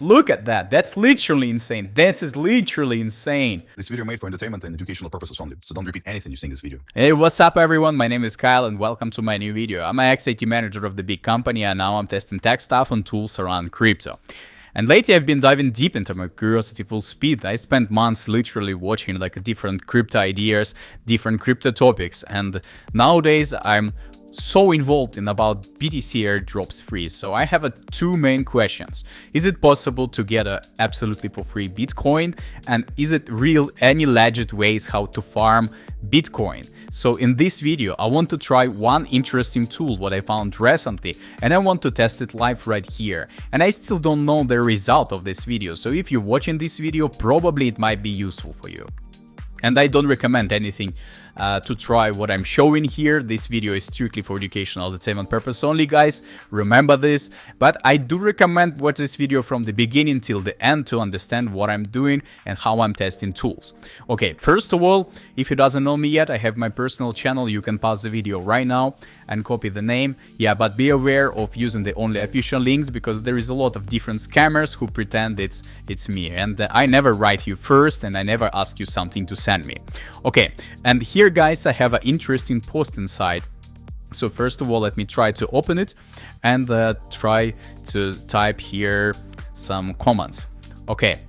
Look at that. That's literally insane. That is literally insane. This video made for entertainment and educational purposes only, so don't repeat anything you see in this video. Hey, what's up everyone? My name is Kyle and welcome to my new video. I'm an ex-IT manager of the big company and now I'm testing tech stuff and tools around crypto. And lately I've been diving deep into my curiosity full speed. I spent months literally watching like different crypto ideas, different crypto topics, and nowadays I'm so involved in about BTC airdrops free. So I have two main questions. Is it possible to get absolutely for free Bitcoin? And is it real any legit ways how to farm Bitcoin? So in this video, I want to try one interesting tool what I found recently, and I want to test it live right here. And I still don't know the result of this video. So if you're watching this video, probably it might be useful for you. And I don't recommend anything to try what I'm showing here. This video is strictly for educational entertainment purpose only, guys. Remember this. But I do recommend watch this video from the beginning till the end to understand what I'm doing and how I'm testing tools. Okay, first of all, if you doesn't know me yet, I have my personal channel. You can pause the video right now and copy the name. Yeah, but be aware of using the only official links because there is a lot of different scammers who pretend it's me. And I never write you first and I never ask you something to send me. Okay, and here guys I have an interesting post inside. So first of all, let me try to open it and try to type here some comments. Okay,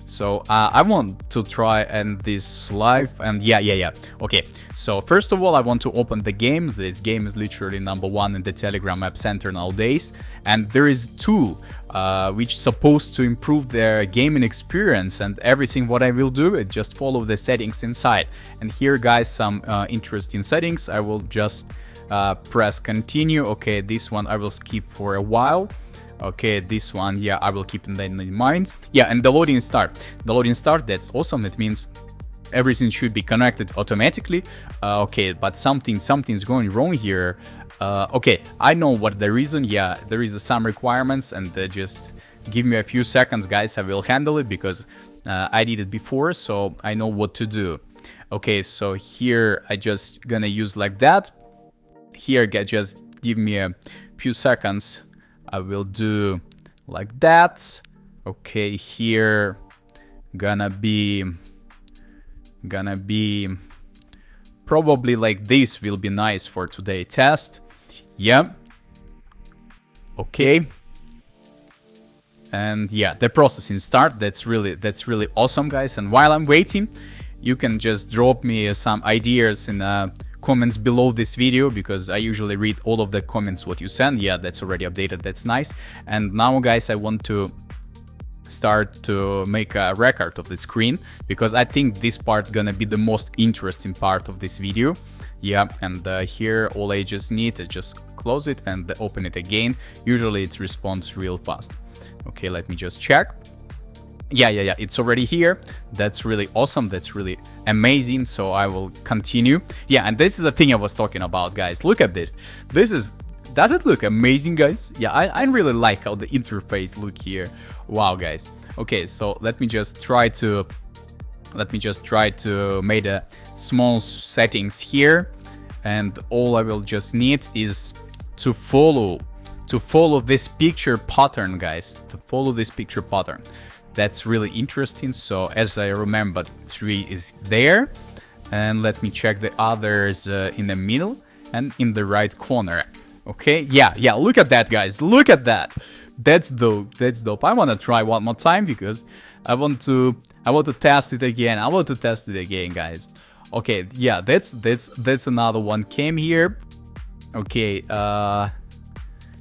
so I want to try and this live and yeah. Okay, so first of all I want to open the game. This game is literally #1 in the Telegram App Center nowadays, and there is tool which supposed to improve their gaming experience, and everything what I will do is just follow the settings inside. And here guys some interesting settings. I will just press continue. Okay, this one I will skip for a while. Okay, this one, yeah, I will keep in mind. Yeah, and the loading start. The loading start, that's awesome. It means everything should be connected automatically. Okay, but something's going wrong here. Okay, I know what the reason. Yeah, there is some requirements, and just give me a few seconds, guys. I will handle it because I did it before, so I know what to do. Okay, so here I just gonna use like that. Here, just give me a few seconds. I will do like that. Okay, here gonna be probably like this will be nice for today's test. Yeah. Okay. And yeah, the processing start. That's really awesome, guys. And while I'm waiting, you can just drop me some ideas in comments below this video because I usually read all of the comments what you send. Yeah, that's already updated. That's nice. And now, guys, I want to start to make a record of the screen because I think this part gonna be the most interesting part of this video. Yeah, and here all I just need is just close it and open it again. Usually it responds real fast. Okay, let me just check. Yeah, it's already here. That's really awesome. That's really amazing. So I will continue. Yeah, and this is the thing I was talking about, guys. Look at this. Does it look amazing, guys? Yeah, I really like how the interface look here. Wow, guys. Okay, so let me just try to make a small settings here, and all I will just need is to follow this picture pattern, guys. To follow this picture pattern. That's really interesting. So as I remember, 3 is there, and let me check the others in the middle and in the right corner. Okay, yeah, look at that, guys. Look at that. That's dope. I want to try one more time because I want to test it again. I want to test it again, guys. Okay, yeah, that's another one came here. Okay,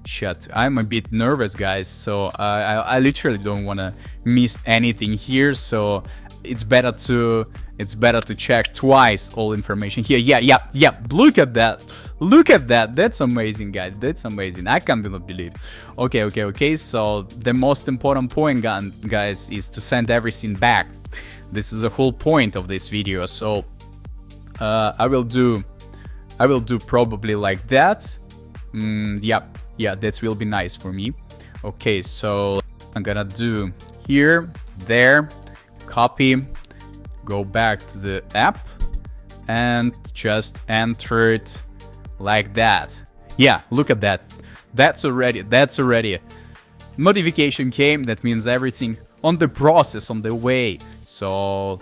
shit, I'm a bit nervous, guys, so I literally don't want to miss anything here, so it's better to check twice all information here. Yeah, look at that. That's amazing, guys. That's amazing. I can't believe. Okay, so the most important point, guys, is to send everything back. This is the whole point of this video. So I will do probably like that. Yeah, that will be nice for me. Okay, so I'm gonna do here, there, copy, go back to the app and just enter it like that. Yeah, look at that. That's already notification came. That means everything on the process, on the way. So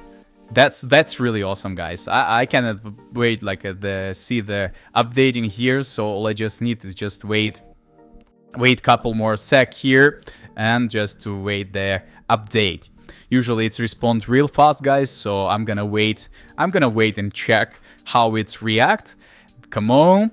that's really awesome, guys. I cannot wait like see the updating here. So all I just need is just wait couple more sec here and just to wait the update. Usually it's respond real fast, guys, so I'm gonna wait and check how it's react. Come on,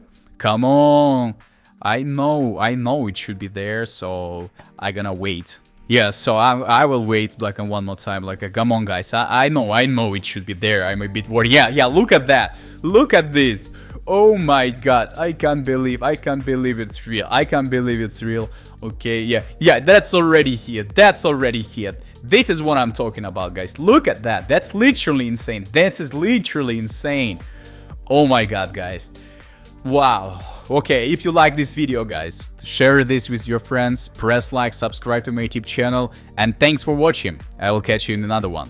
I know it should be there, so I'm gonna wait. Yeah, so I will wait like one more time, like come on, guys. I know it should be there. I'm a bit worried. Yeah, look at that, look at this. Oh my god, I can't believe it's real. Okay, yeah, that's already here. This is what I'm talking about, guys. Look at that. That's literally insane. Oh my god, guys. Wow. Okay, if you like this video, guys, share this with your friends, press like, subscribe to my YouTube channel, and thanks for watching. I will catch you in another one.